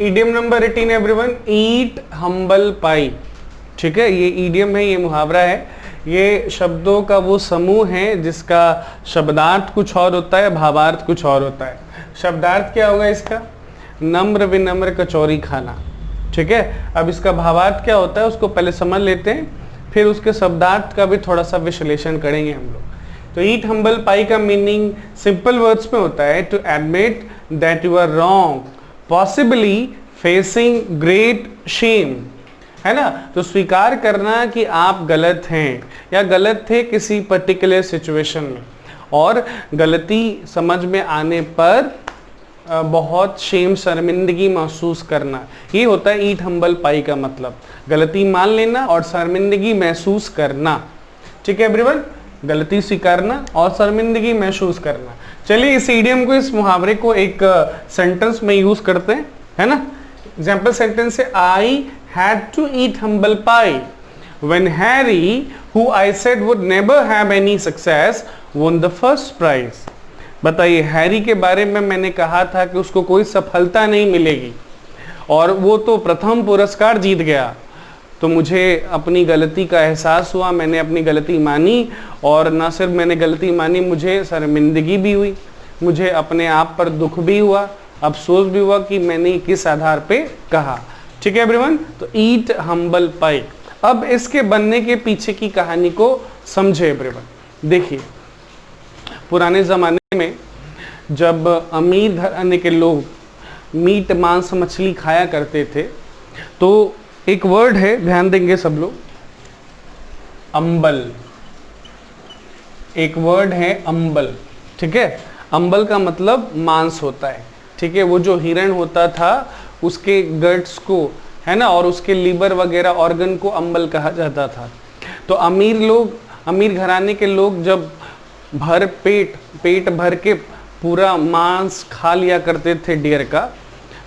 Idiom number 18 everyone, eat humble pie. ठीक है, ये ईडियम है, ये मुहावरा है, ये शब्दों का वो समूह है जिसका शब्दार्थ कुछ और होता है, भावार्थ कुछ और होता है। शब्दार्थ क्या होगा इसका? नम्र विनम्र कचौरी खाना। ठीक है, अब इसका भावार्थ क्या होता है उसको पहले समझ लेते हैं, फिर उसके शब्दार्थ का भी थोड़ा सा विश्लेषण करेंगे हम लोग। तो ईट हम्बल पाई का मीनिंग सिंपल वर्ड्स में होता है to admit that you are wrong, possibly facing great shame, है ना। तो स्वीकार करना कि आप गलत हैं या गलत थे किसी पर्टिकुलर सिचुएशन में, और गलती समझ में आने पर बहुत शेम, शर्मिंदगी महसूस करना, ये होता है ईट हम्बल पाई का मतलब। गलती मान लेना और शर्मिंदगी महसूस करना। ठीक है एवरीवन, गलती स्वीकारना और शर्मिंदगी महसूस करना। चलिए इस इडियम को, इस मुहावरे को एक सेंटेंस में यूज करते हैं, है ना। एग्जाम्पल सेंटेंस है, I had to eat humble pie when Harry, who I said would never have any success, won the first prize। बताइए, हैरी के बारे में मैंने कहा था कि उसको कोई सफलता नहीं मिलेगी और वो तो प्रथम पुरस्कार जीत गया। तो मुझे अपनी गलती का एहसास हुआ, मैंने अपनी गलती मानी, और ना सिर्फ मैंने गलती मानी, मुझे शर्मिंदगी भी हुई, मुझे अपने आप पर दुख भी हुआ, अफसोस भी हुआ कि मैंने किस आधार पे कहा। ठीक है एवरीवन, तो ईट हम्बल पाई। अब इसके बनने के पीछे की कहानी को समझे एवरीवन। देखिए, पुराने ज़माने में जब अमीर घराने के लोग मीट, मांस, मछली खाया करते थे, तो एक वर्ड है, ध्यान देंगे सब लोग, अंबल। एक वर्ड है अंबल। ठीक है, अंबल का मतलब मांस होता है। ठीक है, वो जो हिरण होता था उसके गट्स को, है ना, और उसके लीवर वगैरह ऑर्गन को अंबल कहा जाता था। तो अमीर लोग, अमीर घराने के लोग जब भर पेट भर के पूरा मांस खा लिया करते थे डियर का,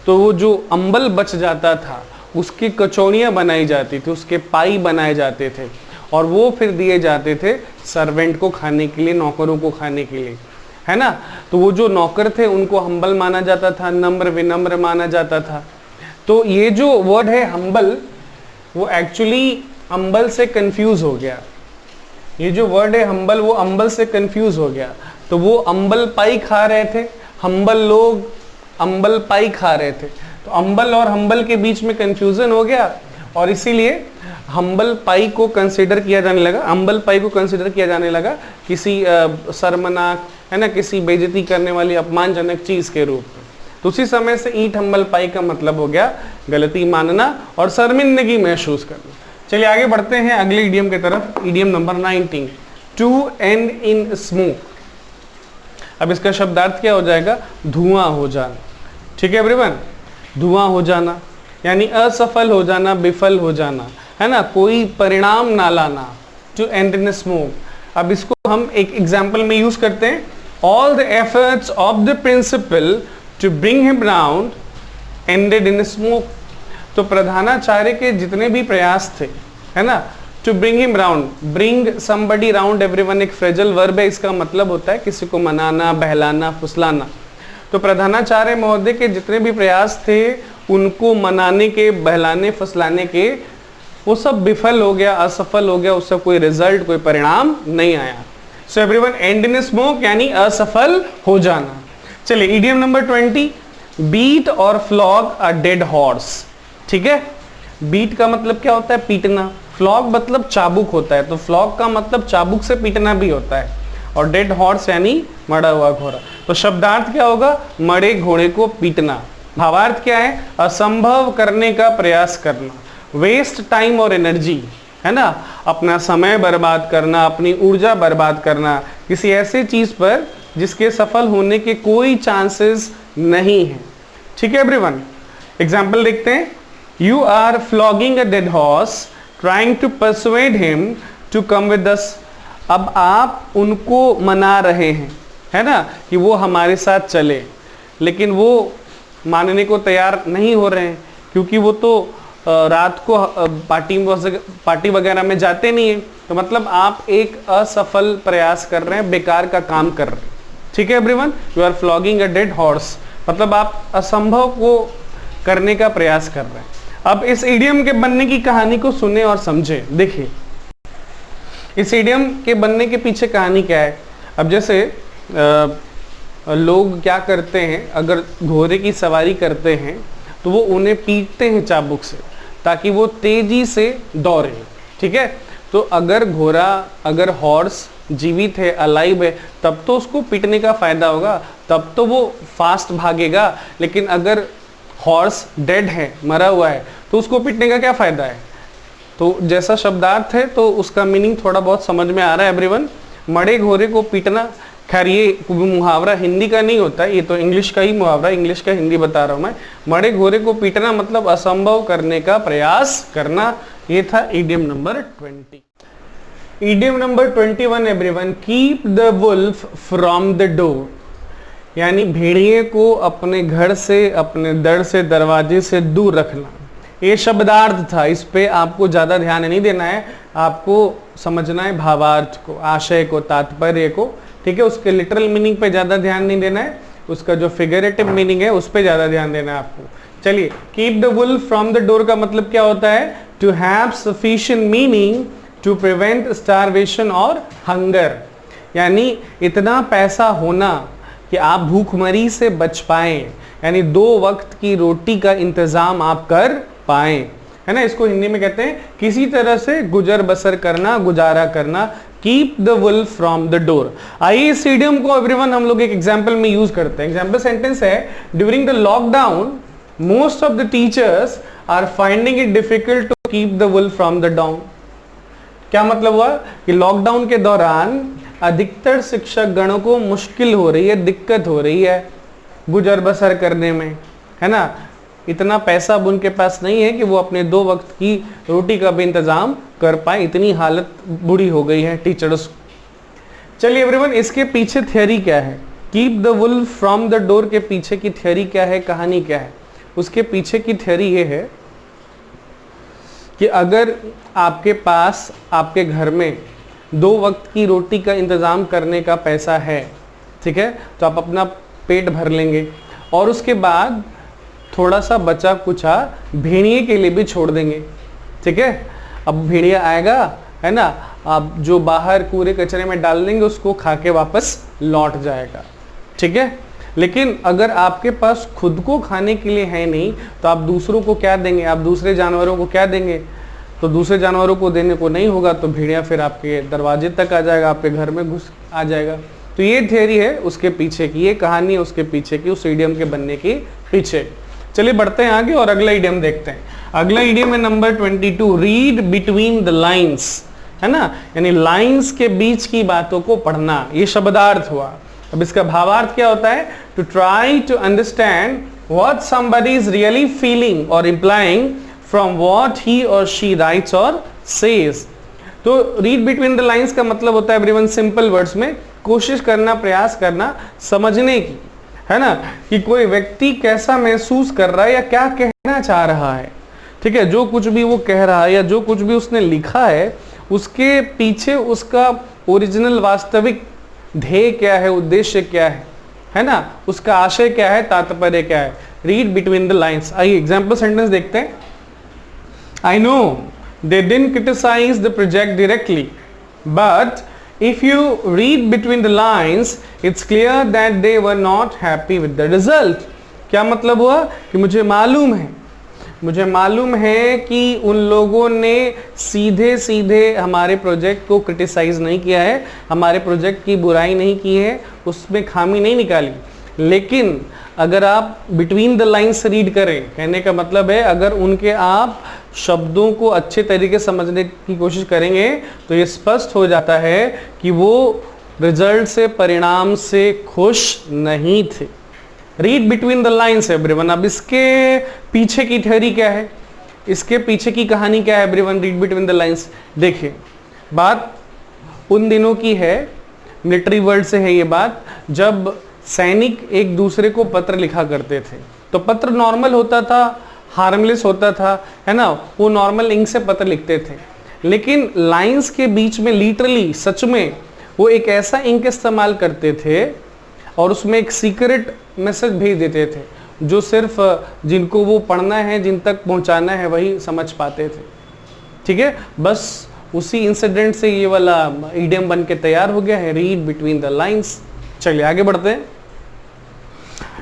तो वो जो अंबल बच जाता था उसकी कचौड़ियाँ बनाई जाती थी, उसके पाई बनाए जाते थे, और वो फिर दिए जाते थे सर्वेंट को खाने के लिए, नौकरों को खाने के लिए, है ना। तो वो जो नौकर थे उनको हम्बल माना जाता था, नम्र विनम्र माना जाता था। तो ये जो वर्ड है हम्बल, वो एक्चुअली अंबल से कंफ्यूज हो गया। ये जो वर्ड है हम्बल, वो अंबल से कंफ्यूज हो गया। तो वो अंबल पाई खा रहे थे, हम्बल लोग अंबल पाई खा रहे थे, तो अंबल और हम्बल के बीच में कंफ्यूजन हो गया, और इसीलिए हम्बल पाई को कंसिडर किया जाने लगा, अंबल पाई को कंसिडर किया जाने लगा किसी शर्मनाक, है ना, किसी बेइज्जती करने वाली अपमानजनक चीज के रूप में। तो उसी समय से ईट हम्बल पाई का मतलब हो गया गलती मानना और शर्मिंदगी महसूस करना। चलिए आगे बढ़ते हैं अगले इडियम की तरफ। Idiom number 19, to end in smoke. अब इसका शब्दार्थ क्या हो जाएगा? धुआं हो जाना। ठीक है एवरीवन, धुआं हो जाना यानी असफल हो जाना, विफल हो जाना, है ना, कोई परिणाम ना लाना। To end in smoke. अब इसको हम एक एग्जाम्पल में यूज करते हैं, all the efforts of the principal to bring him round ended in smoke. तो प्रधानाचार्य के जितने भी प्रयास थे, है ना, to bring him round, bring somebody round everyone एक फ्रेजल वर्ब है, इसका मतलब होता है किसी को मनाना, बहलाना, फुसलाना। तो प्रधानाचार्य महोदय के जितने भी प्रयास थे उनको मनाने के, बहलाने, फुसलाने के, वो सब विफल हो गया, असफल हो गया, उससे कोई रिजल्ट, कोई परिणाम नहीं आया। So everyone, and in smoke यानी असफल हो जाना। चलिए इडियम नंबर 20, बीट और फ्लॉग अ डेड हॉर्स। ठीक है, बीट का मतलब क्या होता है? पीटना। फ्लॉग मतलब चाबुक होता है, तो फ्लॉग का मतलब चाबुक से पीटना भी होता है, और डेड हॉर्स यानी मरा हुआ घोड़ा। तो शब्दार्थ क्या होगा? मरे घोड़े को पीटना। भावार्थ क्या है? असंभव करने का प्रयास करना, वेस्ट टाइम और एनर्जी, है ना, अपना समय बर्बाद करना, अपनी ऊर्जा बर्बाद करना किसी ऐसे चीज पर जिसके सफल होने के कोई चांसेस नहीं है। ठीक है एवरीवन, एग्जाम्पल देखते हैं। You are flogging a dead horse trying to persuade him to come with us. अब आप उनको मना रहे हैं, है ना, कि वो हमारे साथ चले, लेकिन वो मानने को तैयार नहीं हो रहे हैं, क्योंकि वो तो रात को पार्टी वगैरह में जाते नहीं है। तो मतलब आप एक असफल प्रयास कर रहे हैं, बेकार का काम कर रहे हैं। ठीक है everyone, you are flogging a dead horse, मतलब आप असंभव को करने का प्रयास कर रहे हैं। अब इस इडियम के बनने की कहानी को सुने और समझे। देखिए इस इडियम के बनने के पीछे कहानी क्या है। अब जैसे लोग क्या करते हैं, अगर घोड़े की सवारी करते हैं तो वो उन्हें पीटते हैं चाबुक से ताकि वो तेजी से दौड़े, ठीक है। तो अगर घोड़ा, अगर हॉर्स जीवित है, अलाइव है, तब तो उसको पीटने का फायदा होगा, तब तो वो फास्ट भागेगा। लेकिन अगर हॉर्स डेड है, मरा हुआ है, तो उसको पीटने का क्या फायदा है। तो जैसा शब्दार्थ है तो उसका मीनिंग थोड़ा बहुत समझ में आ रहा है एवरीवन। मरे घोड़े को पीटना, खैर ये मुहावरा हिंदी का नहीं होता है, ये तो इंग्लिश का ही मुहावरा, इंग्लिश का हिंदी बता रहा हूं मैं। मरे घोड़े को पीटना मतलब असंभव करने का प्रयास करना। ये था idiom number 20। Idiom number 21 everyone, keep the wolf from the door, यानी भेड़िए को अपने घर से, अपने दर से, दरवाजे से दूर रखना। ये शब्दार्थ था, इस पे आपको ज्यादा ध्यान नहीं देना है, आपको समझना है भावार्थ को, आशय को, तात्पर्य को, ठीक है। उसके लिटरल मीनिंग पे ज्यादा ध्यान नहीं देना है, उसका जो फिगरेटिव मीनिंग है उस पे ज्यादा ध्यान देना है आपको। चलिए, keep the wolf from the door का मतलब क्या होता है, to have sufficient meaning to prevent starvation और हंगर, यानी इतना पैसा होना कि आप भूखमरी से बच पाएं, यानी 2 वक्त की रोटी का इंतजाम आप कर पाएं, है ना। इसको हिंदी में कहते हैं किसी तरह से गुजर बसर करना, गुजारा करना। Keep the wolf from the door. आइए इस इडियम को एवरीवन हम लोग एक एग्जाम्पल में यूज करते हैं। एग्जाम्पल सेंटेंस है, during the lockdown most of the teachers are finding it difficult to keep the wolf from the door. क्या मतलब हुआ कि लॉकडाउन के दौरान अधिकतर शिक्षक गणों को मुश्किल हो रही है, दिक्कत हो रही है गुजर बसर करने में, है ना। इतना पैसा अब उनके पास नहीं है कि वो अपने 2 वक्त की रोटी का भी इंतजाम कर पाए, इतनी हालत बुरी हो गई है टीचर्स। चलिए एवरीवन, इसके पीछे थ्योरी क्या है, keep the wolf from the door के पीछे की थ्योरी क्या है, कहानी क्या है। उसके पीछे की थ्योरी ये है कि अगर आपके पास, आपके घर में 2 वक्त की रोटी का इंतजाम करने का पैसा है, ठीक है, तो आप अपना पेट भर लेंगे और उसके बाद थोड़ा सा बचा कुचा भेड़िए के लिए भी छोड़ देंगे, ठीक है। अब भेड़िया आएगा, है ना, आप जो बाहर कूड़े कचरे में डाल देंगे उसको खा के वापस लौट जाएगा, ठीक है। लेकिन अगर आपके पास खुद को खाने के लिए है नहीं तो आप दूसरों को क्या देंगे, आप दूसरे जानवरों को क्या देंगे, तो दूसरे जानवरों को देने को नहीं होगा तो भेड़िया फिर आपके दरवाजे तक आ जाएगा, आपके घर में घुस आ जाएगा। तो ये थियरी है उसके पीछे की, ये कहानी है उसके पीछे की, उस इडियम के बनने के पीछे। चलिए बढ़ते हैं आगे और अगला इडियम देखते हैं। अगला इडियम है number 22, read between the lines, है ना, यानी लाइन्स के बीच की बातों को पढ़ना। ये शब्दार्थ हुआ। अब इसका भावार्थ क्या होता है, to try to understand what somebody is really feeling और इम्प्लाइंग फ्रॉम व्हाट ही और शी राइट्स और सेज। तो रीड बिटवीन द लाइन्स का मतलब होता है एवरीवन, सिंपल वर्ड्स में कोशिश करना, प्रयास करना समझने की, है ना, कि कोई व्यक्ति कैसा महसूस कर रहा है या क्या कहना चाह रहा है, ठीक है। जो कुछ भी वो कह रहा है या जो कुछ भी उसने लिखा है उसके पीछे उसका ओरिजिनल वास्तविक ध्येय क्या है, उद्देश्य क्या है ना, उसका आशय क्या है, तात्पर्य क्या है। Read between the lines. आइए एग्जाम्पल सेंटेंस देखते हैं। I know they didn't criticize the project directly, but if you read between the lines, it's clear that they were not happy with the result. क्या मतलब हुआ कि मुझे मालूम है कि उन लोगों ने सीधे सीधे हमारे प्रोजेक्ट को क्रिटिसाइज नहीं किया है, हमारे प्रोजेक्ट की बुराई नहीं की है, उसमें खामी नहीं निकाली। लेकिन अगर आप बिटवीन द लाइन्स रीड करें, कहने का मतलब है अगर उनके आप शब्दों को अच्छे तरीके से समझने की कोशिश करेंगे तो ये स्पष्ट हो जाता है कि वो रिजल्ट से, परिणाम से खुश नहीं थे। Read between the lines everyone. अब इसके पीछे की थ्योरी क्या है, इसके पीछे की कहानी क्या है everyone, read between the lines. देखिए, बात उन दिनों की है, मिलिट्री वर्ल्ड से है ये बात, जब सैनिक एक दूसरे को पत्र लिखा करते थे। तो पत्र नॉर्मल होता था, हार्मलेस होता था, है ना, वो नॉर्मल इंक से पत्र लिखते थे। लेकिन लाइंस के बीच में लिटरली, सच में वो एक ऐसा इंक इस्तेमाल करते थे और उसमें एक सीक्रेट मैसेज भेज देते थे। जो सिर्फ जिनको वो पढ़ना है, जिन तक पहुंचाना है, वही समझ पाते थे। ठीक है, बस उसी इंसिडेंट से ये वाला इडियम बन के तैयार हो गया है, रीड बिटवीन द लाइंस। चलिए आगे बढ़ते हैं।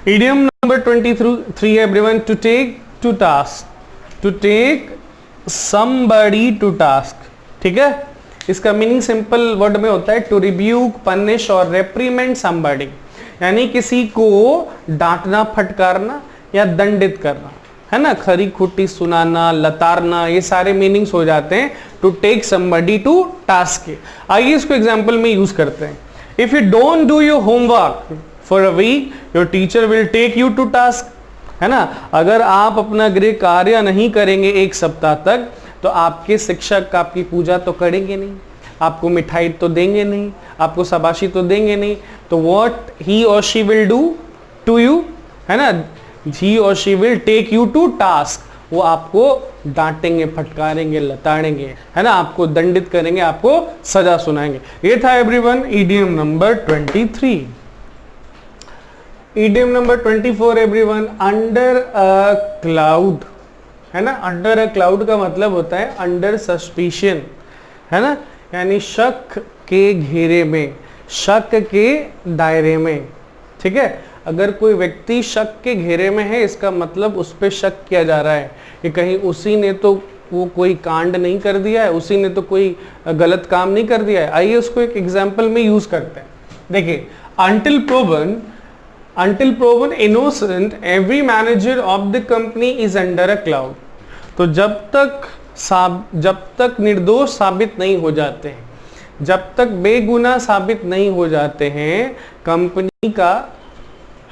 Idiom number 23 everyone, to take to task, to take somebody to task. ठीक है, इसका मीनिंग सिंपल वर्ड में होता है टू रिब्यूक, पनिश और रेप्रीमेंट somebody, यानी किसी को डांटना, फटकारना या दंडित करना, है ना। खरी खुटी सुनाना, लतारना, ये सारे मीनिंग्स हो जाते हैं to take somebody to task के। आइए इसको एग्जाम्पल में यूज करते हैं। If you don't do your homework for a week, your teacher will take you to task, है ना। अगर आप अपना गृह कार्य नहीं करेंगे एक सप्ताह तक, तो आपके शिक्षक आपकी पूजा तो करेंगे नहीं, आपको मिठाई तो देंगे नहीं, आपको शाबाशी तो देंगे नहीं। तो व्हाट ही और she will do to you, है ना, ही और she will take you to task, वो आपको डांटेंगे, फटकारेंगे, लताड़ेंगे, है ना, आपको दंडित करेंगे, आपको सजा सुनाएंगे। ये था everyone idiom number 23। Idiom number 24 everyone, under a cloud, है ना। अंडर अ क्लाउड का मतलब होता है अंडर सस्पिशन, है ना, यानी शक के घेरे में, शक के दायरे में। ठीक है, अगर कोई व्यक्ति शक के घेरे में है, इसका मतलब उस पर शक किया जा रहा है कि कहीं उसी ने तो वो कोई कांड नहीं कर दिया है, उसी ने तो कोई गलत काम नहीं कर दिया है। आइए उसको एक एग्जाम्पल में यूज करते हैं। देखिए, until proven innocent, every manager of the company is under a cloud। तो जब तक निर्दोष साबित नहीं हो जाते हैं, जब तक बेगुनाह साबित नहीं हो जाते हैं, कंपनी का,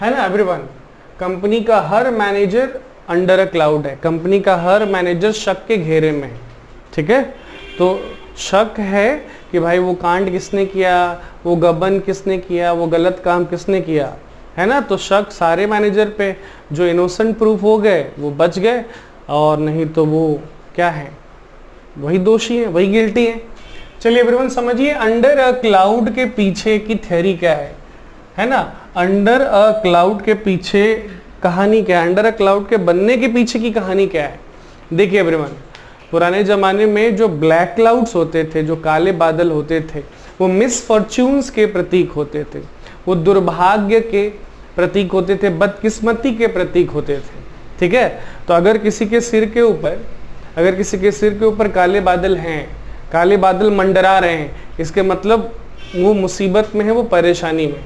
है ना एवरीवन, कंपनी का हर मैनेजर अंडर अ क्लाउड है, कंपनी का हर मैनेजर शक के घेरे में है। ठीक है, तो शक है कि भाई वो कांड किसने किया, वो गबन किसने किया, वो गलत काम किसने किया, है ना। तो शक सारे मैनेजर पे, जो इनोसेंट प्रूफ हो गए वो बच गए, और नहीं तो वो क्या है, वही दोषी है, वही गिल्टी है। चलिए एवरीवन समझिए अंडर अ क्लाउड के पीछे की थ्योरी क्या है ना। अंडर अ क्लाउड के पीछे कहानी क्या है, अंडर अ क्लाउड के बनने के पीछे की कहानी क्या है। देखिए एवरीवन, पुराने जमाने में जो ब्लैक क्लाउड्स होते थे, जो काले बादल होते थे, वो मिसफॉर्च्यून्स के प्रतीक होते थे, वो दुर्भाग्य के प्रतीक होते थे, बदकिस्मती के प्रतीक होते थे। ठीक है, तो अगर किसी के सिर के ऊपर काले बादल हैं, काले बादल मंडरा रहे हैं, इसके मतलब वो मुसीबत में है, वो परेशानी में।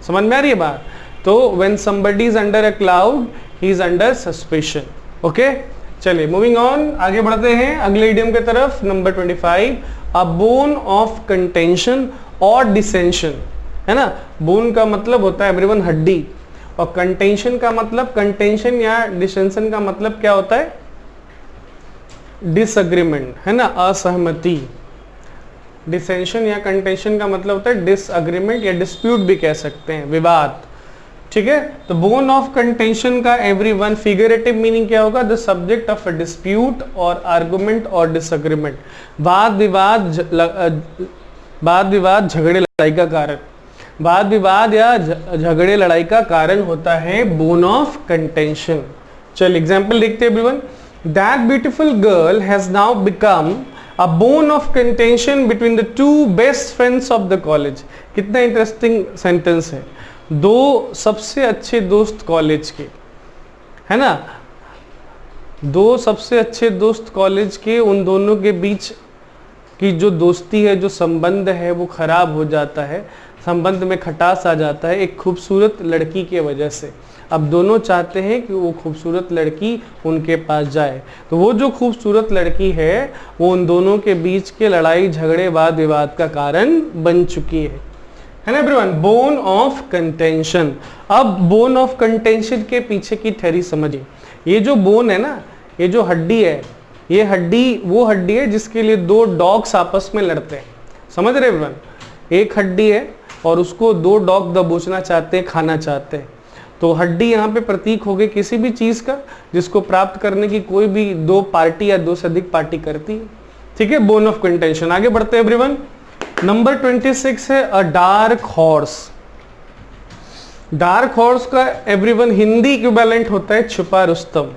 समझ में आ रही है बात। तो when somebody is under a cloud, he is under suspicion। Okay, चलिए मूविंग ऑन, आगे बढ़ते हैं अगले इडियम की तरफ। Number 25, a bone of contention और डिसेंशन, है ना। बोन का मतलब होता है एवरीवन हड्डी, और कंटेंशन का मतलब, कंटेंशन या डिसेंशन का मतलब क्या होता है, डिसएग्रीमेंट, है ना, असहमति। डिसेंशन या कंटेंशन का मतलब होता है डिसएग्रीमेंट या डिस्प्यूट भी कह सकते हैं, विवाद। ठीक है, तो बोन ऑफ कंटेंशन का एवरीवन फिगरेटिव मीनिंग क्या होगा, the subject of a dispute और आर्गुमेंट और डिसएग्रीमेंट, वाद विवाद झगड़े लड़ाई का कारण, वाद विवाद या झगड़े लड़ाई का कारण होता है बोन ऑफ कंटेंशन। चल एग्जांपल देखते हैं everyone. That beautiful girl has now become a bone of contention between the two best friends of the college. कितना इंटरेस्टिंग सेंटेंस है। दो सबसे अच्छे दोस्त कॉलेज के, है ना, दो सबसे अच्छे दोस्त कॉलेज के, उन दोनों के बीच की जो दोस्ती है, जो संबंध है, वो खराब हो जाता है, संबंध में खटास आ जाता है एक खूबसूरत लड़की के वजह से। अब दोनों चाहते हैं कि वो खूबसूरत लड़की उनके पास जाए, तो वो जो खूबसूरत लड़की है वो उन दोनों के बीच के लड़ाई झगड़े वाद विवाद का कारण बन चुकी है ना एवरीवन। Bone of contention. अब बोन ऑफ कंटेंशन के पीछे की थ्योरी समझिए। ये जो बोन है ना, ये जो हड्डी है, ये हड्डी वो हड्डी है जिसके लिए दो डॉग्स आपस में लड़ते हैं। समझ रहे एवरीवन, एक हड्डी है और उसको दो डॉग दबोचना चाहते हैं, खाना चाहते हैं। तो हड्डी यहाँ पे प्रतीक हो गई किसी भी चीज का जिसको प्राप्त करने की कोई भी दो पार्टी या दो से अधिक पार्टी करती है। ठीक है, बोन ऑफ कंटेंशन। आगे बढ़ते हैं एवरीवन। नंबर 26 है अ डार्क हॉर्स। डार्क हॉर्स का एवरीवन हिंदी इक्विवेलेंट होता है छुपा रुस्तम।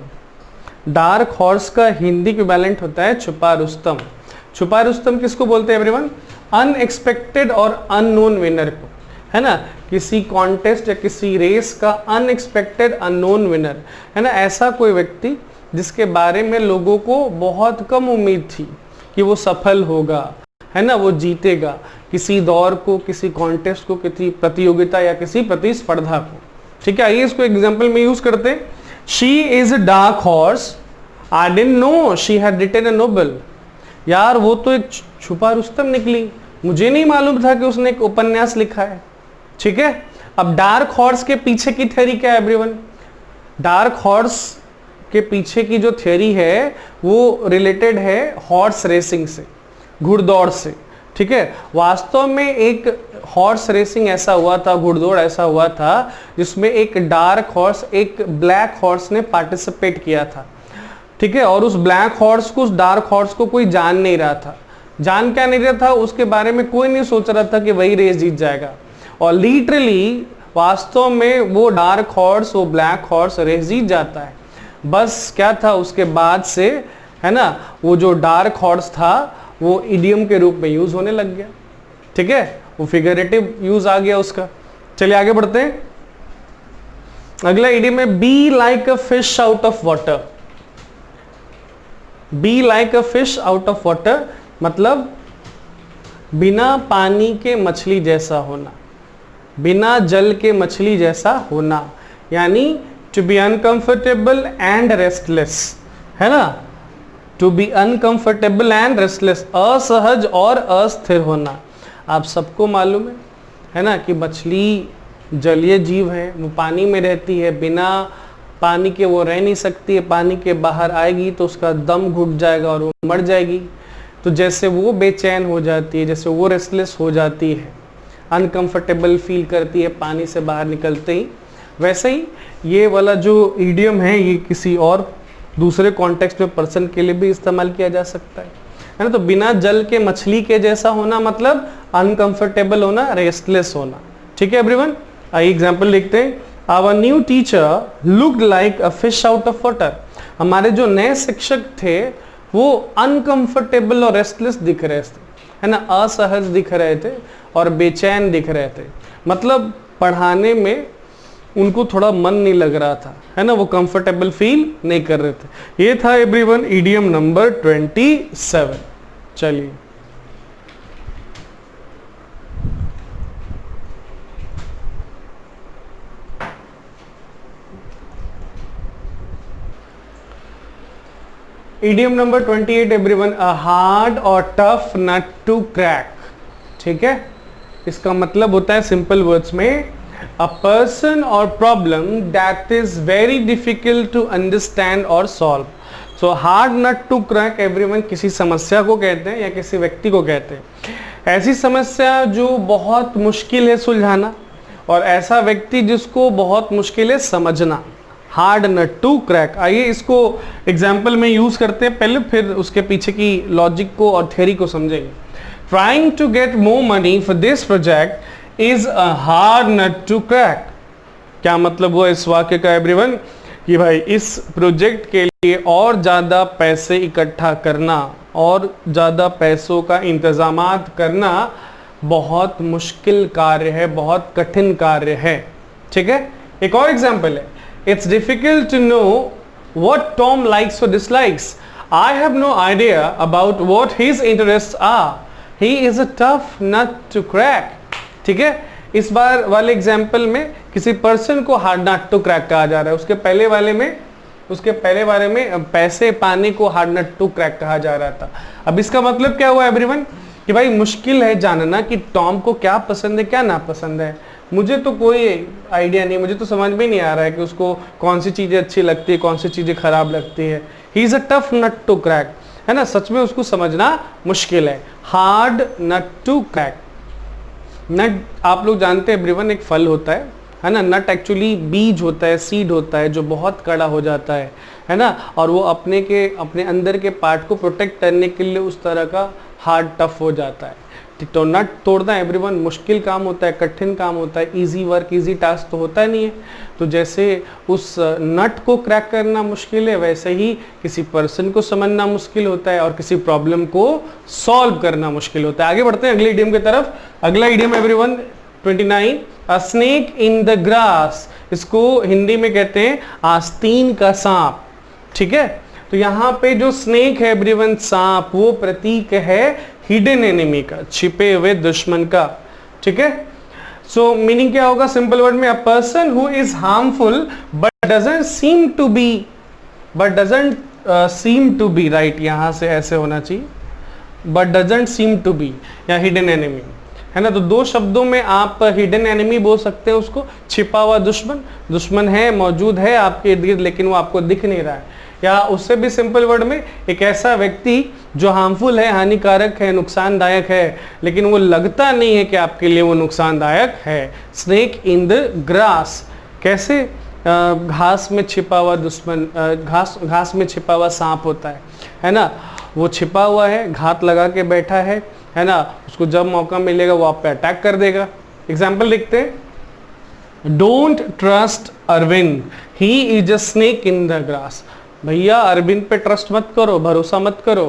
डार्क हॉर्स का हिंदी इक्विवेलेंट होता है छुपा रुस्तम। छुपा रुस्तम किसको बोलते हैं एवरीवन? अनएक्सपेक्टेड और अननोन विनर को, है ना, किसी कॉन्टेस्ट या किसी रेस का अनएक्सपेक्टेड अननोन विनर, है ना, ऐसा कोई व्यक्ति जिसके बारे में लोगों को बहुत कम उम्मीद थी कि वो सफल होगा, है ना, वो जीतेगा किसी दौर को, किसी कॉन्टेस्ट को, किसी प्रतियोगिता या किसी प्रतिस्पर्धा को। ठीक है, आइए इसको एग्जाम्पल में यूज करते हैं। She is a dark horse, I didn't know she had written a novel. यार वो तो एक छुपा रुस्तम निकली, मुझे नहीं मालूम था कि उसने एक उपन्यास लिखा है। ठीक है, अब डार्क हॉर्स के पीछे की थ्योरी क्या है एवरीवन? डार्क हॉर्स के पीछे की जो थ्योरी है वो रिलेटेड है हॉर्स रेसिंग से, घुड़दौड़ से। ठीक है, वास्तव में एक हॉर्स रेसिंग ऐसा हुआ था, घुड़दौड़ ऐसा हुआ था जिसमें एक डार्क हॉर्स, एक ब्लैक हॉर्स ने पार्टिसिपेट किया था। ठीक है, और उस ब्लैक हॉर्स को, उस डार्क हॉर्स को कोई जान नहीं रहा था। जान क्या नहीं रहा था? उसके बारे में कोई नहीं सोच रहा था कि वही रेस जीत जाएगा। और लिटरली वास्तव में वो डार्क हॉर्स, वो ब्लैक हॉर्स रेस जीत जाता है। बस क्या था उसके बाद से, है ना, वो जो डार्क हॉर्स था वो इडियम के रूप में यूज होने लग गया। ठीक है, वो फिगरेटिव यूज आ गया उसका। चलिए आगे बढ़ते हैं। अगला इडियम है be like a fish out of water. Be like a fish out of water मतलब बिना पानी के मछली जैसा होना, बिना जल के मछली जैसा होना, यानी to be uncomfortable and restless, है ना, to be uncomfortable and restless, असहज और अस्थिर होना। आप सबको मालूम है ना, कि मछली जलीय जीव है, वो पानी में रहती है, बिना पानी के वो रह नहीं सकती है, पानी के बाहर आएगी तो उसका दम घुट जाएगा और वो मर जाएगी। तो जैसे वो बेचैन हो जाती है, जैसे वो रेस्टलेस हो जाती है, अनकंफर्टेबल फील करती है पानी से बाहर निकलते ही, वैसे ही ये वाला जो इडियम है ये किसी और दूसरे कॉन्टेक्स्ट में पर्सन के लिए भी इस्तेमाल किया जा सकता है ना। तो बिना जल के मछली के जैसा होना मतलब अनकंफर्टेबल होना, रेस्टलेस होना। ठीक है एवरीवन, आइए एग्जांपल लिखते हैं। Our new teacher looked like a fish out of water. हमारे जो नए शिक्षक थे वो अनकंफर्टेबल और रेस्टलेस दिख रहे थे, है ना, असहज दिख रहे थे और बेचैन दिख रहे थे। मतलब पढ़ाने में उनको थोड़ा मन नहीं लग रहा था, है ना, वो कंफर्टेबल फील नहीं कर रहे थे। ये था एवरीवन इडियम नंबर 27। चलिए idiom number 28 everyone, a hard और टफ नट टू क्रैक। ठीक है, इसका मतलब होता है सिंपल वर्ड्स में a person or problem that is very difficult to understand or solve. So hard nut to crack everyone किसी समस्या को कहते हैं या किसी व्यक्ति को कहते हैं, ऐसी समस्या जो बहुत मुश्किल है सुलझाना और ऐसा व्यक्ति जिसको बहुत मुश्किल है समझना, हार्ड नट टू क्रैक। आइए इसको एग्जाम्पल में यूज करते हैं पहले, फिर उसके पीछे की लॉजिक को और थ्योरी को समझेंगे। Trying to get more money for this project is a hard nut to crack. क्या मतलब हुआ इस वाक्य का एवरीवन? कि भाई इस प्रोजेक्ट के लिए और ज़्यादा पैसे इकट्ठा करना और ज़्यादा पैसों का इंतजामात करना बहुत मुश्किल कार्य है, बहुत कठिन कार्य है। ठीक है, एक और एग्जाम्पल है, it's difficult to know what Tom likes और dislikes. I have no idea about what his interests are. He is a tough nut to crack. ठीक है, इस बार वाले एग्जाम्पल में किसी पर्सन को हार्ड नट टू क्रैक कहा जा रहा है, उसके पहले वाले में पैसे पाने को हार्ड नट टू क्रैक कहा जा रहा था। अब इसका मतलब क्या हुआ एवरीवन? कि भाई मुश्किल है जानना कि टॉम को क्या पसंद है क्या ना पसंद है। मुझे तो कोई आइडिया नहीं, मुझे तो समझ में नहीं आ रहा है कि उसको कौन सी चीजें अच्छी लगती है, कौन सी चीजें खराब लगती है। He is a tough nut to crack, है ना, सच में उसको समझना मुश्किल है। Hard nut to crack. Nut आप लोग जानते हैं एवरीवन एक फल होता है ना, नट एक्चुअली बीज होता है, सीड होता है जो बहुत कड़ा हो जाता है ना, और वो अपने अंदर के पार्ट को प्रोटेक्ट करने के लिए उस तरह का हार्ड टफ हो जाता है। तो नट तोड़ना एवरीवन मुश्किल काम होता है, कठिन काम होता है, इजी वर्क इजी टास्क तो होता नहीं है। तो जैसे उस नट को क्रैक करना मुश्किल है, वैसे ही किसी पर्सन को समझना मुश्किल होता है और किसी प्रॉब्लम को सॉल्व करना मुश्किल होता है। आगे बढ़ते हैं अगले इडियम की तरफ। अगला idiom everyone 29, a snake in the grass. इसको हिंदी में कहते हैं आस्तीन का सांप। ठीक है, तो यहाँ पे जो स्नेक है एवरीवन, सांप, वो प्रतीक है हिडन एनिमी का, छिपे हुए दुश्मन का। ठीक है, सो मीनिंग क्या होगा सिंपल वर्ड में, a person who is harmful but doesn't seem to be, right, यहां से ऐसे होना चाहिए, but doesn't seem to be, या हिडन एनिमी है ना। तो दो शब्दों में आप हिडन एनिमी बोल सकते हैं उसको, छिपा हुआ दुश्मन, दुश्मन है, मौजूद है आपके इर्द गिर्द लेकिन वो आपको दिख नहीं रहा है। या उससे भी सिंपल वर्ड में एक ऐसा व्यक्ति जो हार्मफुल है, हानिकारक है, नुकसानदायक है, लेकिन वो लगता नहीं है कि आपके लिए वो नुकसानदायक है। स्नेक इन द ग्रास, कैसे घास में छिपा हुआ दुश्मन, घास में छिपा हुआ सांप होता है ना, वो छिपा हुआ है, घात लगा के बैठा है ना, उसको जब मौका मिलेगा वो आप पे अटैक कर देगा। एग्जाम्पल देखते हैं, don't trust Arvind, he is a snake in the grass. भैया अरविंद पे ट्रस्ट मत करो, भरोसा मत करो,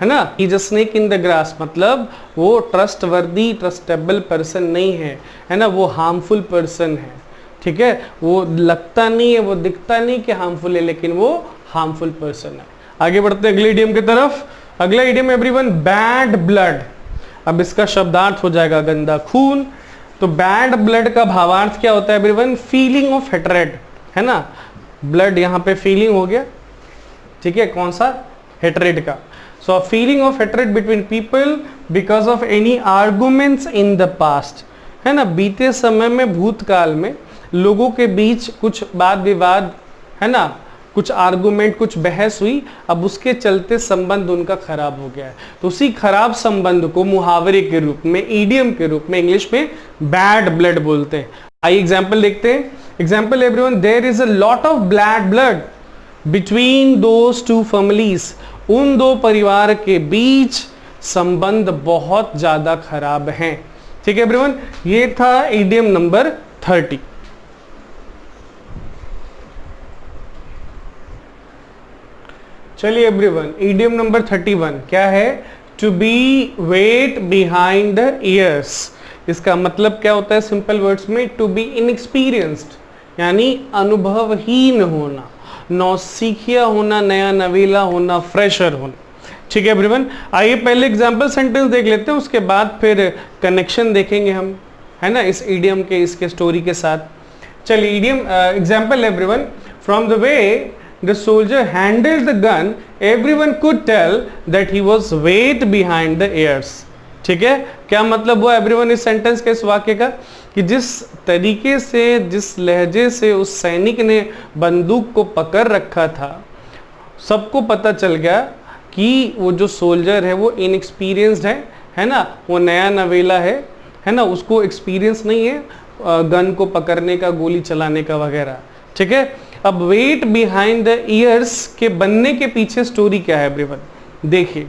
है ना। ही is a snake in the grass मतलब वो ट्रस्ट वर्दी, ट्रस्टेबल पर्सन नहीं है ना, वो हार्मफुल पर्सन है। ठीक है, वो लगता नहीं है, वो दिखता नहीं कि हार्मफुल है, लेकिन वो हार्मफुल पर्सन है। आगे बढ़ते हैं अगले इडियम की तरफ। अगला इडियम एवरीवन, बैड ब्लड। अब इसका शब्दार्थ हो जाएगा गंदा खून। तो बैड ब्लड का भावार्थ क्या होता है एवरीवन, फीलिंग ऑफ हेट्रेड, है ना। ब्लड यहाँ पे फीलिंग हो गया, ठीक है, कौन सा, हेट्रेड का। So feeling of hatred between people because of any arguments in the past, है ना। बीते समय में, भूतकाल में लोगों के बीच कुछ वाद विवाद, है ना, कुछ आर्गुमेंट, कुछ बहस हुई, अब उसके चलते संबंध उनका खराब हो गया है। तो उसी खराब संबंध को मुहावरे के रूप में, इडियम के रूप में इंग्लिश में बैड ब्लड बोलते हैं। आइए एग्जाम्पल देखते हैं। Example everyone, there is a lot of bad blood between those two families. उन दो परिवार के बीच संबंध बहुत ज्यादा खराब हैं। ठीक है एवरीवन, ये था इडियम नंबर 30। चलिए एवरीवन, इडियम नंबर 31 क्या है, to be wet behind the ears. इसका मतलब क्या होता है सिंपल वर्ड्स में, टू बी इनएक्सपीरियंस्ड यानी अनुभवहीन होना, नौसिखिया होना, नया नवेला होना, फ्रेशर होना। ठीक है एवरीवन, आइए पहले एग्जाम्पल सेंटेंस देख लेते हैं, उसके बाद फिर कनेक्शन देखेंगे हम, है ना, इस इडियम के, इसके स्टोरी के साथ। चलिए idiom example everyone, from the way the soldier handled the gun, everyone could tell that he was weight behind the ears। ठीक है, क्या मतलब हुआ एवरीवन इस सेंटेंस के, इस वाक्य का, कि जिस तरीके से, जिस लहजे से उस सैनिक ने बंदूक को पकड़ रखा था, सबको पता चल गया कि वो जो सोल्जर है वो इनएक्सपीरियंस्ड है ना, वो नया नवेला है ना, उसको एक्सपीरियंस नहीं है गन को पकड़ने का, गोली चलाने का वगैरह। ठीक है, अब वेट बिहाइंड द ईयर्स के बनने के पीछे स्टोरी क्या है एवरीवन, देखिए।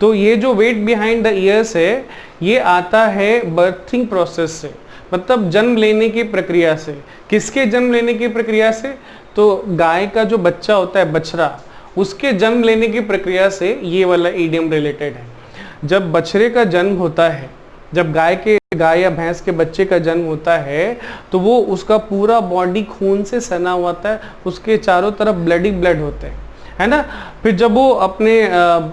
तो ये जो वेट बिहाइंड द ईयर्स है, ये आता है बर्थिंग प्रोसेस से, मतलब जन्म लेने की प्रक्रिया से। किसके जन्म लेने की प्रक्रिया से, तो गाय का जो बच्चा होता है, बछड़ा, उसके जन्म लेने की प्रक्रिया से ये वाला इडियम रिलेटेड है। जब बछड़े का जन्म होता है, जब गाय या भैंस के बच्चे का जन्म होता है, तो वो उसका पूरा बॉडी खून से सना हुआ होता है, उसके चारों तरफ ब्लडी ब्लड होते हैं, है ना। फिर जब वो अपने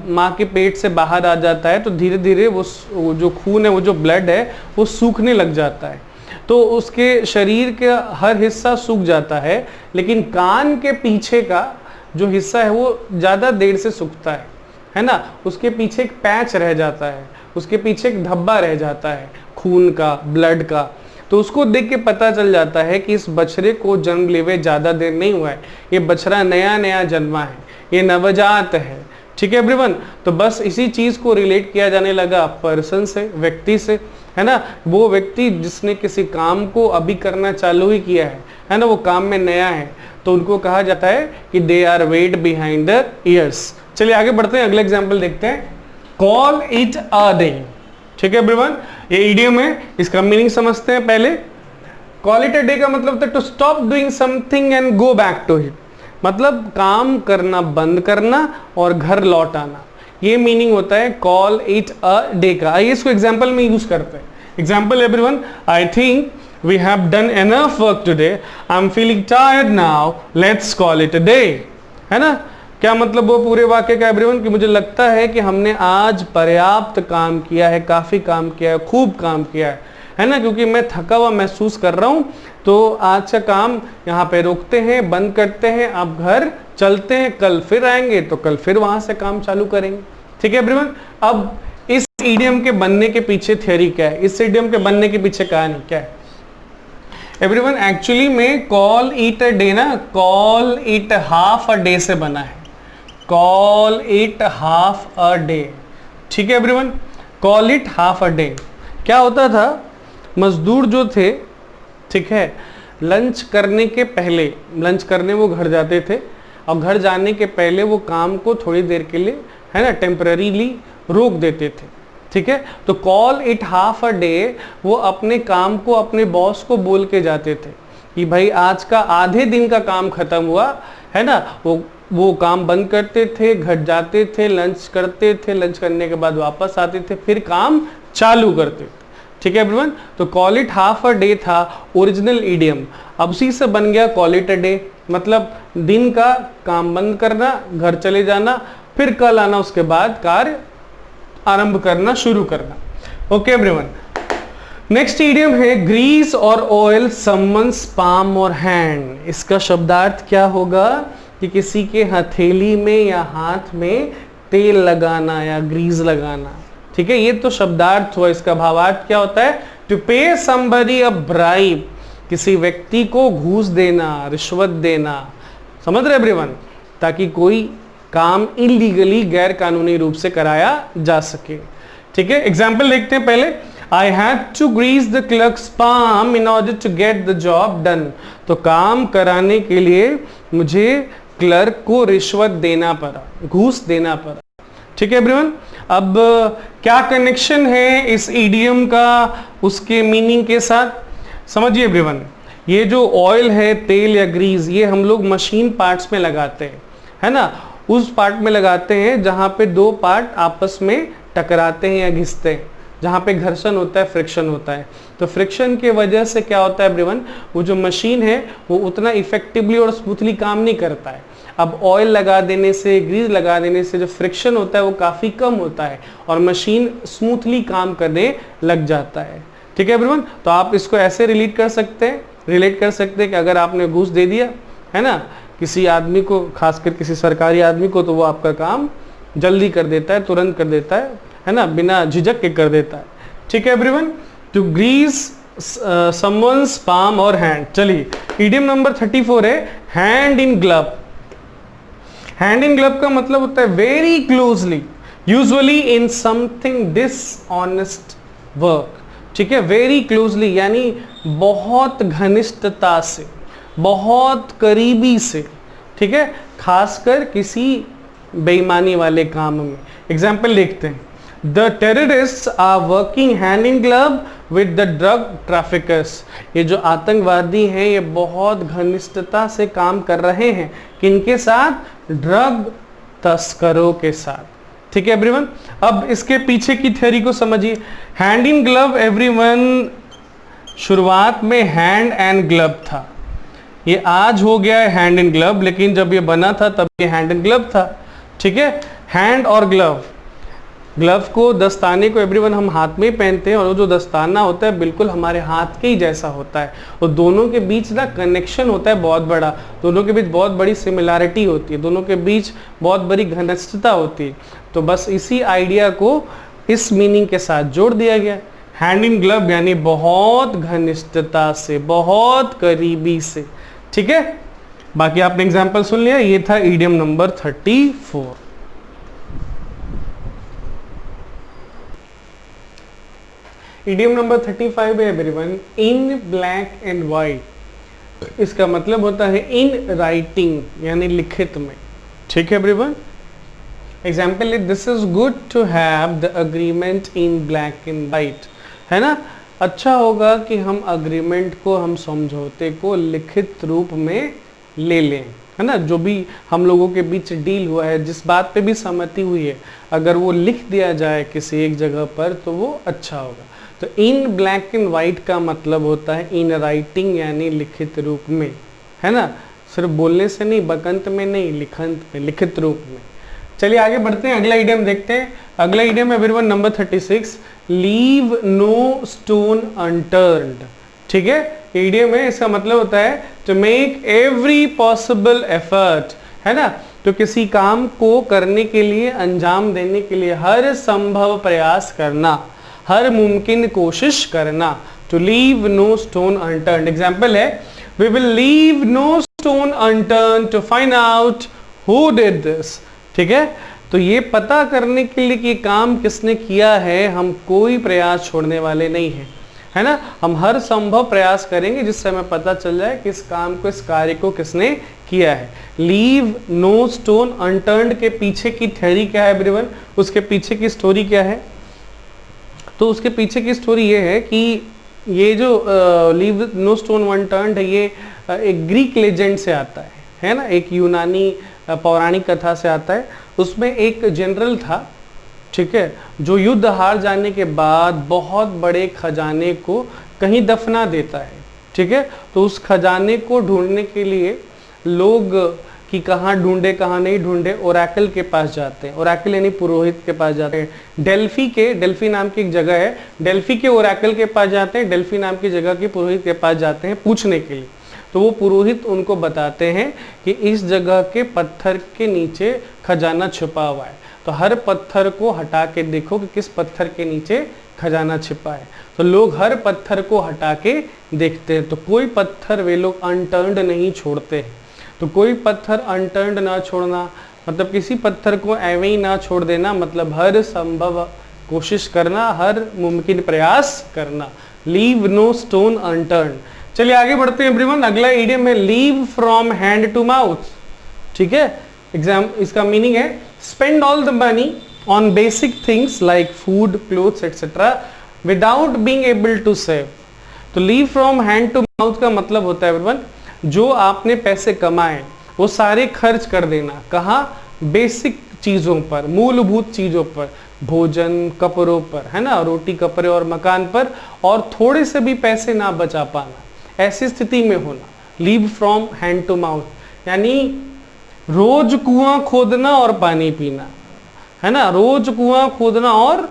माँ के पेट से बाहर आ जाता है, तो धीरे धीरे वो जो खून है, वो जो ब्लड है, वो सूखने लग जाता है। तो उसके शरीर का हर हिस्सा सूख जाता है, लेकिन कान के पीछे का जो हिस्सा है वो ज़्यादा देर से सूखता है ना। उसके पीछे एक पैच रह जाता है, उसके पीछे एक धब्बा रह जाता है खून का, ब्लड का। तो उसको देख के पता चल जाता है कि इस बछड़े को जन्म लिए हुए ज़्यादा देर नहीं हुआ है, ये बछड़ा नया नया जन्मा है, ये नवजात है। ठीक है एवरीवन, तो बस इसी चीज़ को रिलेट किया जाने लगा पर्सन से, व्यक्ति से, है ना। वो व्यक्ति जिसने किसी काम को अभी करना चालू ही किया है ना, वो काम में नया है, तो उनको कहा जाता है कि they are wet behind the ears. चलिए आगे बढ़ते हैं, अगले एग्जाम्पल देखते हैं। Call it a day. ठीक है एवरीवन, ये इडियम है, इसका मीनिंग समझते हैं पहले। कॉल इट अ डे का मतलब होता है to stop doing something and go back to it, मतलब काम करना बंद करना और घर लौट आना, ये मीनिंग होता है कॉल इट अ डे का। आइए इसको एग्जाम्पल में यूज करते हैं। Example everyone, I think we have done enough work today, I am feeling tired now, let's call it a day, है ना। क्या मतलब वो पूरे वाक्य का एवरीवन, कि मुझे लगता है कि हमने आज पर्याप्त काम किया है, काफी काम किया है, खूब काम किया है ना, क्योंकि मैं थका हुआ महसूस कर रहा हूं, तो आज का काम यहाँ पे रोकते हैं, बंद करते हैं, अब घर चलते हैं, कल फिर आएंगे तो कल फिर वहां से काम चालू करेंगे। ठीक है एवरीवन, अब इस इडियम के बनने के पीछे थ्योरी क्या है, इस इडियम के बनने के पीछे कहानी क्या है एवरीवन। एक्चुअली में कॉल इट अ डे ना, call it half a day से बना है, call it half a day. ठीक है everyone, call it half a day. क्या होता था, मजदूर जो थे, ठीक है, लंच करने के पहले, लंच करने वो घर जाते थे, और घर जाने के पहले वो काम को थोड़ी देर के लिए, है ना, टेम्पररीली रोक देते थे। ठीक है, तो call it half a day, वो अपने काम को अपने बॉस को बोल के जाते थे कि भाई आज का आधे दिन का काम खत्म हुआ, है ना। वो काम बंद करते थे, घर जाते थे, लंच करते थे, लंच करने के बाद वापस आते थे, फिर काम चालू करते थे। ठीक है एवरीवन, तो call it half a day था ओरिजिनल इडियम, अब उसी से बन गया कॉल इट अ डे, मतलब दिन का काम बंद करना, घर चले जाना, फिर कल आना, उसके बाद कार्य आरंभ करना, शुरू करना। ओके एवरीवन, नेक्स्ट इडियम है ग्रीस और ऑयल समवन्स पाम और हैंड। इसका शब्दार्थ क्या होगा कि किसी के हथेली में या हाथ में तेल लगाना या ग्रीस लगाना। ठीक है, ये तो शब्दार्थ हुआ। इसका भावार्थ क्या होता है, टू पे समबडी अ ब्राइब, किसी व्यक्ति को घूस देना, रिश्वत देना। समझ रहे एवरीवन, ताकि कोई काम इलीगली, गैर कानूनी रूप से कराया जा सके। ठीक है, एग्जाम्पल देखते हैं पहले। I had to grease the clerk's palm in order to get the job done. तो काम कराने के लिए मुझे क्लर्क को रिश्वत देना पड़ा, घूस देना पड़ा। ठीक है एवरीवन, अब क्या कनेक्शन है इस इडियम का उसके मीनिंग के साथ, समझिए एवरीवन। ये जो ऑयल है, तेल या ग्रीस, ये हम लोग मशीन पार्ट्स में लगाते हैं, है ना। उस पार्ट में लगाते हैं जहां पे दो पार्ट आपस में टकराते हैं या घिसते हैं, जहाँ पे घर्षण होता है, फ्रिक्शन होता है। तो फ्रिक्शन की वजह से क्या होता है एवरीवन, वो जो मशीन है वो उतना इफेक्टिवली और स्मूथली काम नहीं करता है। अब ऑयल लगा देने से, ग्रीस लगा देने से जो फ्रिक्शन होता है वो काफ़ी कम होता है और मशीन स्मूथली काम करने लग जाता है। ठीक है एवरीवन, तो आप इसको ऐसे रिलेट कर सकते हैं कि अगर आपने घूस दे दिया, है ना, किसी आदमी को, खासकर किसी सरकारी आदमी को, तो वो आपका काम जल्दी कर देता है, तुरंत कर देता है ना, बिना झिझक के कर देता है। ठीक है everyone, to grease someone's palm और हैंड। चलिए, इडियम नंबर 34 है hand in glove. Hand in glove का मतलब होता है very closely, usually in something dishonest work. ठीक है, वेरी क्लोजली यानी बहुत घनिष्ठता से, बहुत करीबी से। ठीक है, खासकर किसी बेईमानी वाले काम में। एग्जाम्पल देखते हैं। The terrorists are working hand in glove with the drug traffickers. ये जो आतंकवादी हैं ये बहुत घनिष्ठता से काम कर रहे हैं, किनके साथ, ड्रग तस्करों के साथ। ठीक है एवरीवन, अब इसके पीछे की थ्योरी को समझिए। हैंड इन ग्लव एवरीवन, शुरुआत में हैंड एंड ग्लव था, ये आज हो गया है हैंड इन ग्लव, लेकिन जब ये बना था तब ये हैंड इन ग्लव था। ठीक है, हैंड और ग्लव, ग्लव को, दस्ताने को एवरीवन हम हाथ में ही पहनते हैं, और वो जो दस्ताना होता है बिल्कुल हमारे हाथ के ही जैसा होता है, और दोनों के बीच ना कनेक्शन होता है बहुत बड़ा, दोनों के बीच बहुत बड़ी सिमिलैरिटी होती है, दोनों के बीच बहुत बड़ी घनिष्ठता होती है। तो बस इसी आइडिया को इस मीनिंग के साथ जोड़ दिया गया। हैंड इन ग्लव यानी बहुत घनिष्ठता से, बहुत करीबी से। ठीक है, बाकी आपने एग्जाम्पल सुन लिया। ये था इडियम नंबर 34। इडियम नंबर 35 है everyone, in black and white. इसका मतलब होता है इन राइटिंग यानी लिखित में। ठीक है everyone, example is this is good to have the agreement in black and white, है ना। अच्छा होगा कि हम अग्रीमेंट को, हम समझौते को लिखित रूप में ले लें, है ना। जो भी हम लोगों के बीच डील हुआ है, जिस बात पे भी सहमति हुई है, अगर वो लिख दिया जाए किसी एक जगह पर तो वो अच्छा होगा। तो इन ब्लैक एंड वाइट का मतलब होता है इन राइटिंग, यानी लिखित रूप में, है ना। सिर्फ बोलने से नहीं, बकंत में नहीं, लिखंत में, लिखित रूप में। चलिए आगे बढ़ते हैं, अगला इडियम देखते हैं। अगला idiom everyone number 36, leave no stone unturned. ठीक है, इडियम है, इसका मतलब होता है to make every possible effort, है ना। तो किसी काम को करने के लिए, अंजाम देने के लिए हर संभव प्रयास करना, हर मुमकिन कोशिश करना। To leave no stone unturned, example है we will leave no stone unturned to find out who did this. ठीक है, तो ये पता करने के लिए कि काम किसने किया है, हम कोई प्रयास छोड़ने वाले नहीं हैं, है ना। हम हर संभव प्रयास करेंगे जिससे हमें पता चल जाए कि इस काम को, इस कार्य को किसने किया है। लीव नो स्टोन अनटर्न्ड के पीछे की थ्योरी क्या है एवरीवन, उसके पीछे की स्टोरी क्या है? तो उसके पीछे की स्टोरी ये है कि ये जो लीव नो स्टोन अनटर्न्ड है, ये एक ग्रीक लेजेंड से आता है ना, एक यूनानी पौराणिक कथा से आता है। उसमें एक जनरल था, ठीक है, जो युद्ध हार जाने के बाद बहुत बड़े खजाने को कहीं दफना देता है। ठीक है, तो उस खजाने को ढूंढने के लिए लोग कि कहाँ ढूंढे कहाँ नहीं ढूंढे, ओरेकल के पास जाते हैं। ओरेकल यानी पुरोहित के पास जाते हैं। डेल्फी नाम की एक जगह है, डेल्फी के ओरेकल के पास जाते हैं, डेल्फी नाम की जगह के पुरोहित के पास जाते हैं पूछने के लिए। तो वो पुरोहित उनको बताते हैं कि इस जगह के पत्थर के नीचे खजाना छुपा हुआ है। तो हर पत्थर को हटा के देखो कि किस पत्थर के नीचे खजाना छिपा है। तो लोग हर पत्थर को हटा के देखते हैं, तो कोई पत्थर वे लोग अनटर्न्ड नहीं छोड़ते हैं। तो कोई पत्थर अनटर्न्ड ना छोड़ना मतलब किसी पत्थर को ऐवे ही ना छोड़ देना, मतलब हर संभव कोशिश करना, हर मुमकिन प्रयास करना। Leave no stone unturned. चलिए आगे बढ़ते हैं एवरीवन, अगला इडियम है live from hand to mouth. ठीक है, इसका मीनिंग है spend all the money on basic things like food, clothes etcetera without being able to save. तो live from hand to mouth का मतलब होता है एवरीवन, जो आपने पैसे कमाए वो सारे खर्च कर देना। कहाँ? बेसिक चीजों पर, मूलभूत चीजों पर, भोजन, कपड़ों पर, है ना, रोटी कपड़े और मकान पर, और थोड़े से भी पैसे ना बचा पाना, ऐसी स्थिति में होना। Live from hand to mouth यानी रोज कुआं खोदना और पानी पीना, है ना, रोज कुआं खोदना और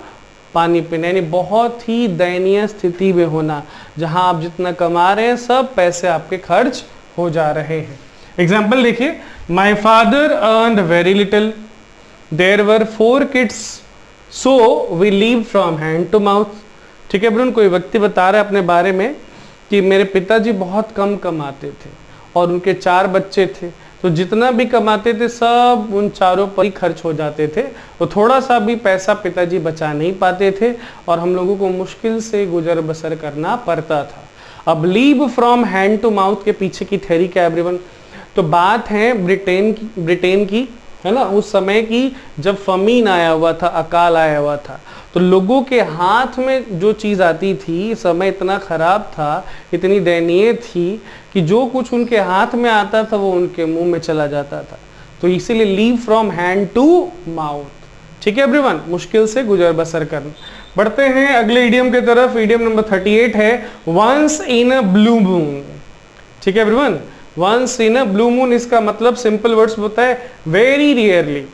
पानी पीना, यानी बहुत ही दयनीय स्थिति में होना, जहां आप जितना कमा रहे हैं सब पैसे आपके खर्च हो जा रहे हैं। एग्जाम्पल देखिए, my father earned very little, there were 4 kids, so we live from hand to mouth. ठीक है ब्रुन, कोई व्यक्ति बता रहा है अपने बारे में कि मेरे पिताजी बहुत कम कमाते थे और उनके 4 बच्चे थे, तो जितना भी कमाते थे सब उन चारों पर ही खर्च हो जाते थे, तो थोड़ा सा भी पैसा पिताजी बचा नहीं पाते थे और हम लोगों को मुश्किल से गुजर बसर करना पड़ता था। अब live from hand to mouth के पीछे की थ्योरी क्या है एवरीवन? तो बात है ब्रिटेन की, है ना, उस समय की जब फमीन आया हुआ था, अकाल आया हुआ था, तो लोगों के हाथ में जो चीज़ आती थी, समय इतना खराब था, इतनी दयनीय थी कि जो कुछ उनके हाथ में आता था वो उनके मुंह में चला जाता था। तो इसीलिए live from hand to mouth. ठीक है एवरीवन, मुश्किल से गुजर बसर करना। बढ़ते हैं अगले इडियम की तरफ। इडियम नंबर 38 है once in a blue moon. ठीक है everyone, once in a blue moon, इसका मतलब सिंपल वर्ड्स होता है वेरी रेयरली,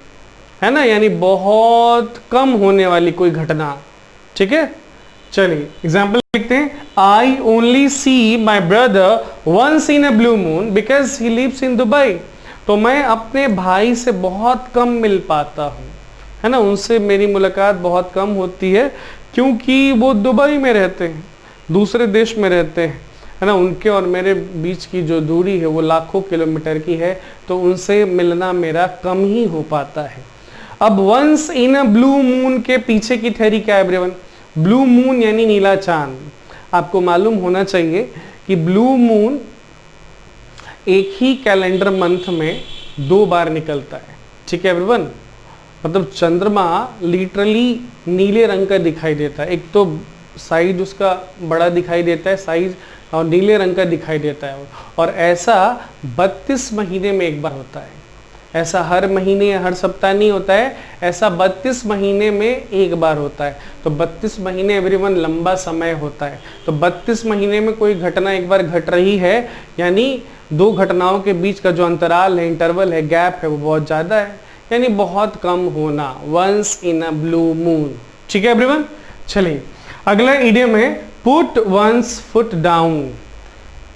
है ना, यानी बहुत कम होने वाली कोई घटना। ठीक है, चलिए एग्जाम्पल देखते हैं। I only see my brother once in a blue moon because he lives in Dubai. तो मैं अपने भाई से बहुत कम मिल पाता हूँ, है ना, उनसे मेरी मुलाकात बहुत कम होती है क्योंकि वो दुबई में रहते हैं, दूसरे देश में रहते हैं, है ना। उनके और मेरे बीच की जो दूरी है वो लाखों किलोमीटर की है, तो उनसे मिलना मेरा कम ही हो पाता है। अब once in a blue moon के पीछे की थ्योरी क्या है एवरीवन? ब्लू मून यानी नीला चांद। आपको मालूम होना चाहिए कि ब्लू मून एक ही कैलेंडर मंथ में 2 बार निकलता है। ठीक है एवरीवन, मतलब चंद्रमा लिटरली नीले रंग का दिखाई देता है। एक तो साइज उसका बड़ा दिखाई देता है साइज, और नीले रंग का दिखाई देता है। और ऐसा 32 महीने में एक बार होता है। ऐसा हर महीने या हर सप्ताह नहीं होता है, ऐसा 32 महीने में एक बार होता है। तो 32 महीने एवरीवन लंबा समय होता है। तो 32 महीने में कोई घटना एक बार घट रही है, यानी दो घटनाओं के बीच का जो अंतराल है, इंटरवल है, गैप है, वो बहुत ज़्यादा है, यानी बहुत कम होना, once in a blue moon. ठीक है एवरीवन, चलिए अगला इडियम है पुट वंस फुट डाउन।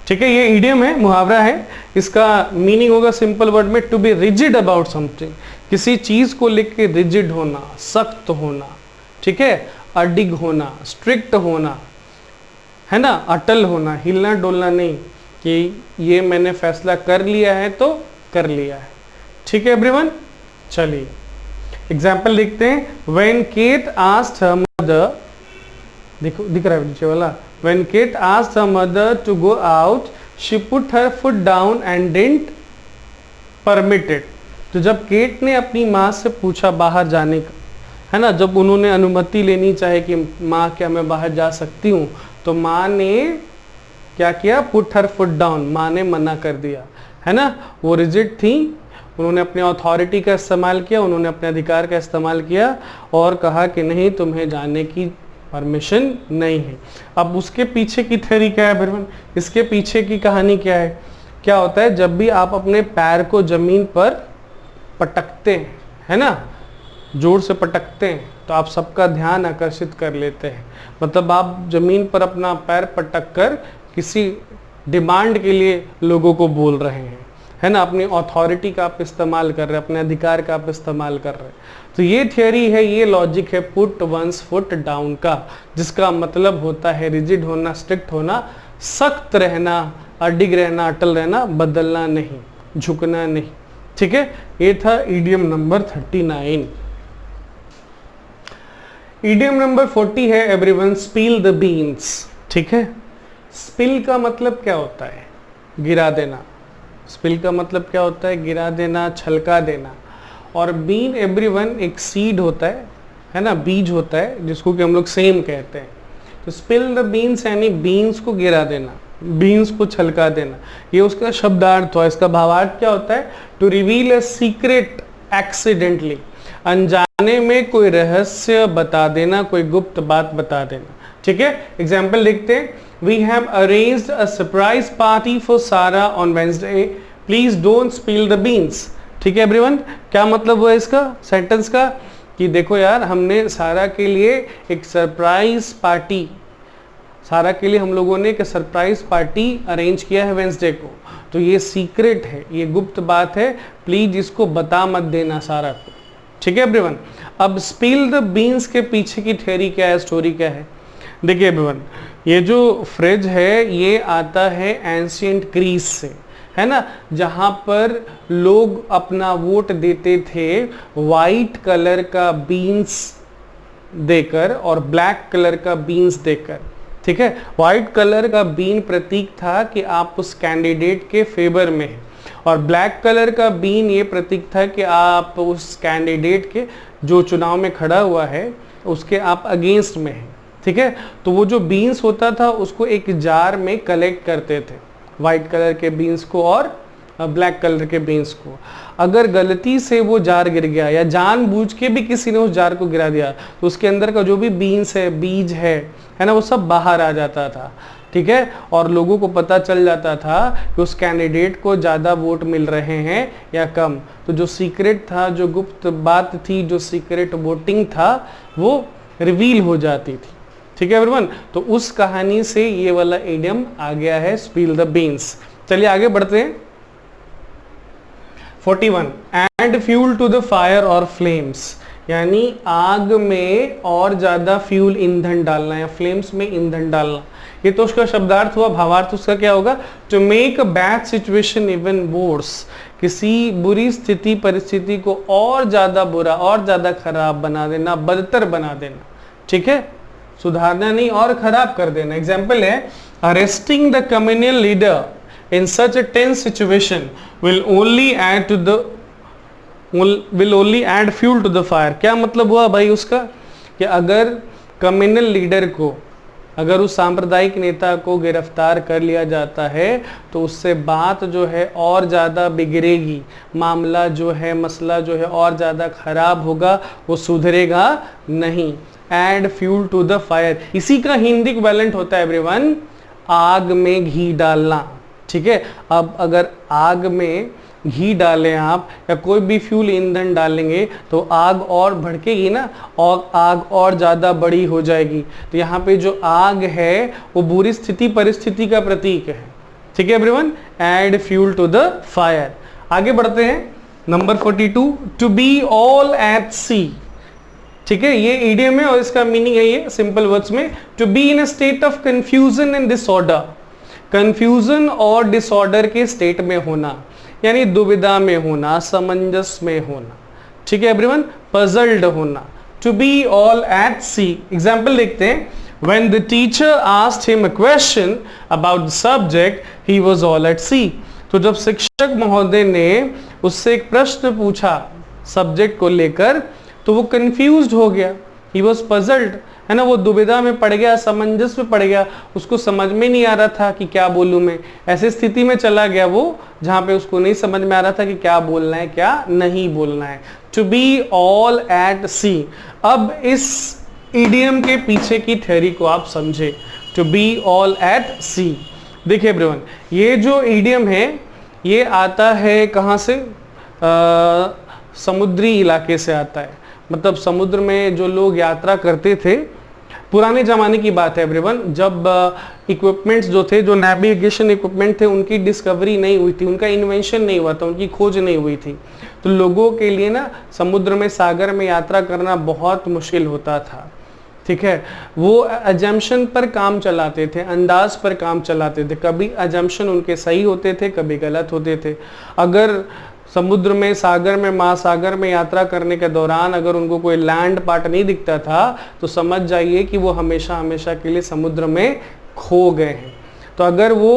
ठीक है, ये इडियम है, मुहावरा है। इसका मीनिंग होगा सिंपल वर्ड में to be rigid about something, किसी चीज को लेके रिजिड होना, सख्त होना, ठीक है, अडिग होना, स्ट्रिक्ट होना, है ना, अटल होना, हिलना डोलना नहीं, कि ये मैंने फैसला कर लिया है तो कर लिया है। ठीक है एवरीवन, चलिए एग्जाम्पल देखते हैं। When Kate asked her mother, देखो दिख रहा है नीचे वाला, when Kate asked her mother to go out, she put her foot down and didn't permit it। तो जब केट ने अपनी माँ से पूछा बाहर जाने का, है ना, जब उन्होंने अनुमति लेनी चाहे कि माँ क्या मैं बाहर जा सकती हूँ, तो माँ ने क्या किया, पुट हर फुट डाउन, माँ ने मना कर दिया, है ना। वो रिजिड थी, उन्होंने अपने अथॉरिटी का इस्तेमाल किया, उन्होंने अपने अधिकार का इस्तेमाल किया और कहा कि नहीं, तुम्हें जाने की परमिशन नहीं है। अब उसके पीछे की थ्योरी क्या है फिर, इसके पीछे की कहानी क्या है। क्या होता है, जब भी आप अपने पैर को जमीन पर पटकते हैं, है ना, जोर से पटकते हैं, तो आप सबका ध्यान आकर्षित कर लेते हैं। मतलब आप जमीन पर अपना पैर पटक कर किसी डिमांड के लिए लोगों को बोल रहे हैं, है ना, अपनी अथॉरिटी का आप इस्तेमाल कर रहे हैं, अपने अधिकार का आप इस्तेमाल कर रहे हैं। तो ये थियरी है, ये लॉजिक है पुट वंस फुट डाउन का, जिसका मतलब होता है रिजिड होना, स्ट्रिक्ट होना, सख्त रहना, अडिग रहना, अटल रहना, बदलना नहीं, झुकना नहीं। ठीक है, ये था इडियम नंबर 39। इडियम नंबर 40 है एवरीवन, स्पिल द बीन्स। ठीक है, स्पिल का मतलब क्या होता है, गिरा देना। स्पिल का मतलब क्या होता है, गिरा देना, छलका देना। और बीन एवरीवन एक सीड होता है ना, बीज होता है, जिसको कि हम लोग सेम कहते हैं। तो स्पिल द बीन्स यानी बीन्स को गिरा देना, बीन्स को छलका देना, ये उसका शब्दार्थ हुआ। इसका भावार्थ क्या होता है, to reveal a secret accidentally, अनजाने में कोई रहस्य बता देना, कोई गुप्त बात बता देना। ठीक है, एग्जाम्पल देखते हैं। We have arranged a surprise party for Sarah on Wednesday. Please don't spill the beans. ठीक है एवरीवन, क्या मतलब हुआ इसका सेंटेंस का, कि देखो यार, हमने सारा के लिए एक सरप्राइज पार्टी, सारा के लिए हम लोगों ने एक सरप्राइज पार्टी अरेंज किया है वेंसडे को। तो ये सीक्रेट है, ये गुप्त बात है, प्लीज इसको बता मत देना सारा को। ठीक है एवरीवन। अब स्पिल द बीन्स के पीछे की थ्योरी क्या है, स्टोरी क्या है, देखिए एवरीवन। ये जो फ्रिज है ये आता है एंशिएंट ग्रीस से, है ना, जहाँ पर लोग अपना वोट देते थे वाइट कलर का बीन्स देकर और ब्लैक कलर का बीन्स देकर। ठीक है, वाइट कलर का बीन प्रतीक था कि आप उस कैंडिडेट के फेवर में हैं, और ब्लैक कलर का बीन ये प्रतीक था कि आप उस कैंडिडेट के जो चुनाव में खड़ा हुआ है उसके आप अगेंस्ट में हैं। ठीक है, तो वो जो बीन्स होता था उसको एक जार में कलेक्ट करते थे, वाइट कलर के बीन्स को और ब्लैक कलर के बीन्स को। अगर गलती से वो जार गिर गया या जानबूझ के भी किसी ने उस जार को गिरा दिया, तो उसके अंदर का जो भी बीन्स है, बीज है ना, वो सब बाहर आ जाता था। ठीक है, और लोगों को पता चल जाता था कि उस कैंडिडेट को ज़्यादा वोट मिल रहे हैं या कम। तो जो सीक्रेट था, जो गुप्त बात थी, जो सीक्रेट वोटिंग था, वो रिवील हो जाती थी। ठीक है एवरीवन, तो उस कहानी से ये वाला इडियम आ गया है, स्पिल द बीन्स। चलिए आगे बढ़ते हैं। 41, add fuel to the fire और फ्लेम्स, यानी आग में और ज्यादा फ्यूल, ईंधन डालना या फ्लेम्स में ईंधन डालना। ये तो उसका शब्दार्थ हुआ। भावार्थ उसका क्या होगा, to make a bad situation even worse, किसी बुरी स्थिति परिस्थिति को और ज्यादा बुरा, और ज्यादा खराब बना देना, बदतर बना देना। ठीक है, सुधारना नहीं और खराब कर देना। एग्जाम्पल है, arresting the communal leader in such a tense situation will only add to the will only add fuel to the fire. क्या मतलब हुआ भाई उसका, कि अगर कम्युनल लीडर को, अगर उस सांप्रदायिक नेता को गिरफ्तार कर लिया जाता है तो उससे बात जो है और ज़्यादा बिगड़ेगी, मामला जो है, मसला जो है और ज़्यादा खराब होगा, वो सुधरेगा नहीं। Add fuel to the fire, इसी का हिंदी इक्विवेलेंट होता है एवरीवन, आग में घी डालना। ठीक है, अब अगर आग में घी डालें आप या कोई भी फ्यूल ईंधन डालेंगे तो आग और भड़केगी ना, और आग और ज़्यादा बड़ी हो जाएगी। तो यहाँ पे जो आग है वो बुरी स्थिति परिस्थिति का प्रतीक है। ठीक है everyone, add fuel to the fire. आगे बढ़ते हैं, number 42, to be all at sea. ठीक है, ये ईडियम है और इसका मीनिंग है ये सिंपल वर्ड्स में, to be in a state of confusion and disorder. Confusion और डिसऑर्डर के स्टेट में होना, यानी दुविधा में होना, असमंजस में होना। ठीक है एवरीवन, पजल्ड होना, to be all at sea. Example देखते हैं, when the teacher asked him a question about the subject he was all at sea. तो जब शिक्षक महोदय ने उससे एक प्रश्न पूछा सब्जेक्ट को लेकर तो वो कंफ्यूज्ड हो गया, ही वाज पजल्ड, है ना, वो दुविधा में पड़ गया, असमंजस में पड़ गया, उसको समझ में नहीं आ रहा था कि क्या बोलूं मैं। ऐसी स्थिति में चला गया वो जहां पे उसको नहीं समझ में आ रहा था कि क्या बोलना है क्या नहीं बोलना है। टू बी ऑल एट सी। अब इस इडियम के पीछे की थ्योरी को आप समझे, टू बी ऑल एट सी। देखिए एवरीवन, ये जो इडियम है ये आता है कहाँ से, समुद्री इलाके से आता है। मतलब समुद्र में जो लोग यात्रा करते थे, पुराने ज़माने की बात है एवरीवन, जब इक्विपमेंट्स जो थे, जो नेविगेशन इक्विपमेंट थे, उनकी डिस्कवरी नहीं हुई थी, उनका इन्वेंशन नहीं हुआ था, उनकी खोज नहीं हुई थी। तो लोगों के लिए ना समुद्र में, सागर में यात्रा करना बहुत मुश्किल होता था। ठीक है, वो अजम्पशन पर काम चलाते थे, अंदाज पर काम चलाते थे। कभी अजम्पशन उनके सही होते थे, कभी गलत होते थे। अगर समुद्र में, सागर में, महासागर में यात्रा करने के दौरान अगर उनको कोई लैंड पार्ट नहीं दिखता था तो समझ जाइए कि वो हमेशा हमेशा के लिए समुद्र में खो गए हैं। तो अगर वो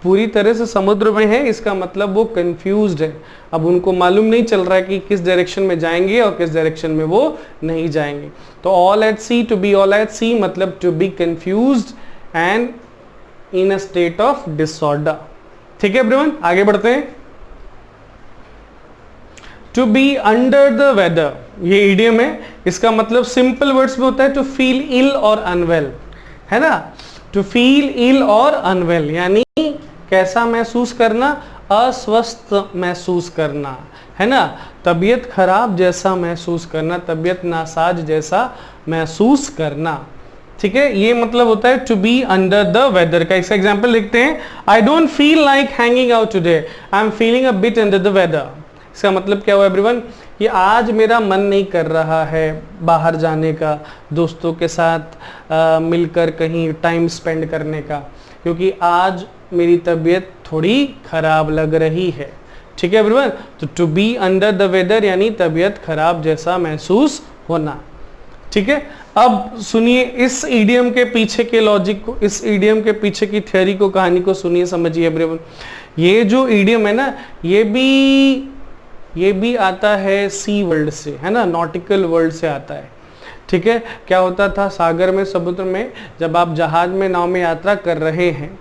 पूरी तरह से समुद्र में है, इसका मतलब वो कंफ्यूज्ड है। अब उनको मालूम नहीं चल रहा है कि किस डायरेक्शन में जाएंगे और किस डायरेक्शन में वो नहीं जाएंगे। तो all at sea, to be all at sea मतलब to be confused and in a state of disorder. ठीक है एवरीवन, आगे बढ़ते हैं। To be under the weather, ये इडियम है, इसका मतलब सिंपल वर्ड्स में होता है टू फील इल और अनवेल, है ना। टू फील इल और अनवेल यानी कैसा महसूस करना, अस्वस्थ महसूस करना, है ना, तबीयत खराब जैसा महसूस करना, तबीयत नासाज जैसा महसूस करना। ठीक है, ये मतलब होता है to be under the weather का। इसका एग्जांपल लिखते हैं, I don't feel like hanging out today, I am feeling a bit under the weather. इसका मतलब क्या हुआ एवरीवन, कि आज मेरा मन नहीं कर रहा है बाहर जाने का, दोस्तों के साथ मिलकर कहीं टाइम स्पेंड करने का, क्योंकि आज मेरी तबीयत थोड़ी खराब लग रही है। ठीक है एवरीवन, तो to be under the weather यानी तबीयत खराब जैसा महसूस होना। ठीक है, अब सुनिए इस इडियम के पीछे के लॉजिक को, इस इडियम के पीछे की थ्योरी को, कहानी को सुनिए, समझिए एवरीवन। ये जो इडियम है ना, ये भी आता है सी वर्ल्ड से, है ना, नॉटिकल वर्ल्ड से आता है। ठीक है, क्या होता था सागर में, समुद्र में, जब आप जहाज में, नाव में यात्रा कर रहे हैं,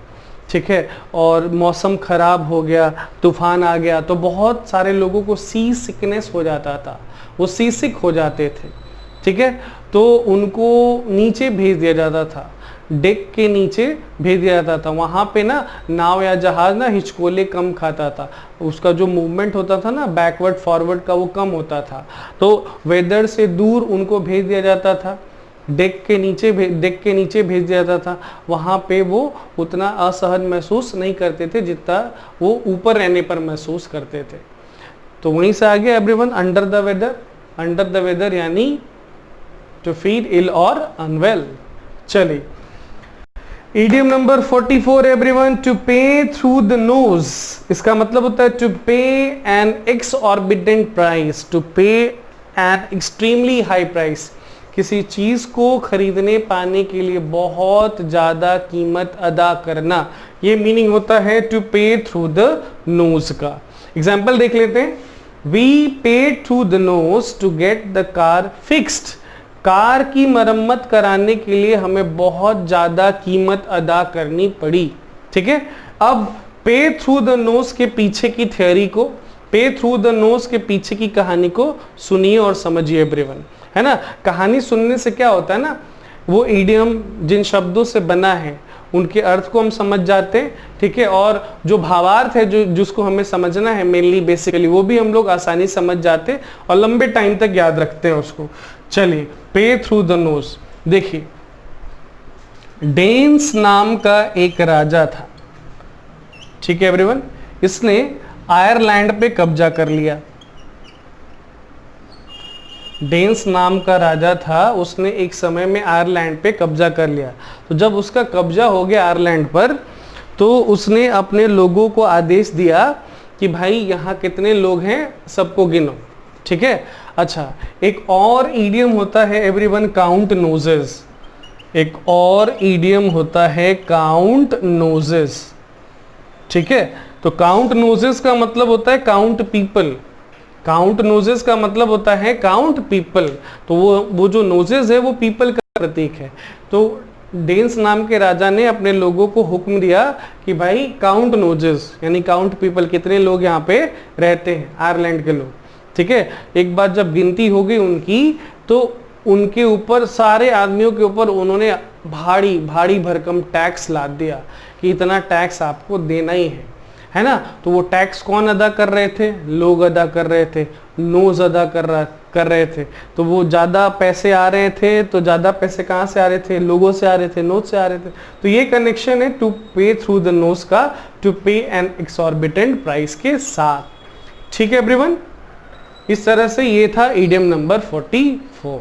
ठीक है, और मौसम खराब हो गया, तूफान आ गया, तो बहुत सारे लोगों को सी सिकनेस हो जाता था, वो सी सिक हो जाते थे। ठीक है, तो उनको नीचे भेज दिया जाता था, डेक के नीचे भेज दिया जाता था। वहाँ पे ना नाव या जहाज ना हिचकोले कम खाता था, उसका जो मूवमेंट होता था ना बैकवर्ड फॉरवर्ड का, वो कम होता था। तो वेदर से दूर उनको भेज दिया जाता था, डेक के नीचे भेज दिया जाता था। वहाँ पे वो उतना असहज महसूस नहीं करते थे जितना वो ऊपर रहने पर महसूस करते थे। तो वहीं से आ गया everyone under the weather. Under the weather यानी टू फील इल और अनवेल। चलिए idiom number 44 everyone, to pay through the nose. इसका मतलब होता है to pay an exorbitant price, to pay an extremely high price, किसी चीज को खरीदने पाने के लिए बहुत ज्यादा कीमत अदा करना, ये मीनिंग होता है to pay through the nose का। एग्जाम्पल देख लेते हैं, we pay through the nose to get the car fixed. Car की मरम्मत कराने के लिए हमें बहुत ज्यादा कीमत अदा करनी पड़ी। ठीक है, अब पे थ्रू द नोज के पीछे की थ्योरी को, पे थ्रू द नोज के पीछे की कहानी को सुनिए और समझिए एवरीवन, है ना। कहानी सुनने से क्या होता है ना, वो इडियम जिन शब्दों से बना है उनके अर्थ को हम समझ जाते हैं। ठीक है, और जो भावार्थ है जो जिसको हमें समझना है मेनली बेसिकली, वो भी हम लोग आसानी समझ जाते हैं और लंबे टाइम तक याद रखते हैं उसको। चलिए, पे थ्रू द नोज, देखिए डेन्स नाम का एक राजा था। ठीक है एवरीवन, इसने आयरलैंड पे कब्जा कर लिया। डेन्स नाम का राजा था, उसने एक समय में आयरलैंड पे कब्जा कर लिया। तो जब उसका कब्जा हो गया आयरलैंड पर, तो उसने अपने लोगों को आदेश दिया कि भाई यहाँ कितने लोग हैं सबको गिनो। ठीक है, अच्छा एक और ईडियम होता है एवरीवन, काउंट नोजेस। एक और ईडियम होता है काउंट नोजेस। ठीक है, तो काउंट नोजेस का मतलब होता है काउंट पीपल। काउंट नोजेस का मतलब होता है काउंट पीपल। तो वो जो नोजेस है वो पीपल का प्रतीक है। तो डेन्स नाम के राजा ने अपने लोगों को हुक्म दिया कि भाई काउंट नोजेस यानी काउंट पीपल, कितने लोग यहाँ पे रहते हैं आयरलैंड के लोग। ठीक है, एक बार जब गिनती हो गई उनकी, तो उनके ऊपर सारे आदमियों के ऊपर उन्होंने भारी भारी भरकम टैक्स लाद दिया कि इतना टैक्स आपको देना ही है ना। तो वो टैक्स कौन अदा कर रहे थे? लोग अदा कर रहे थे, नोज अदा कर रहे थे। तो वो ज़्यादा पैसे आ रहे थे, तो ज़्यादा पैसे कहाँ से आ रहे थे? लोगों से आ रहे थे, नोज से आ रहे थे। तो ये कनेक्शन है to pay through the nose का, to pay N exorbitant price के साथ। ठीक है एवरीवन, इस तरह से ये था इडियम नंबर 44।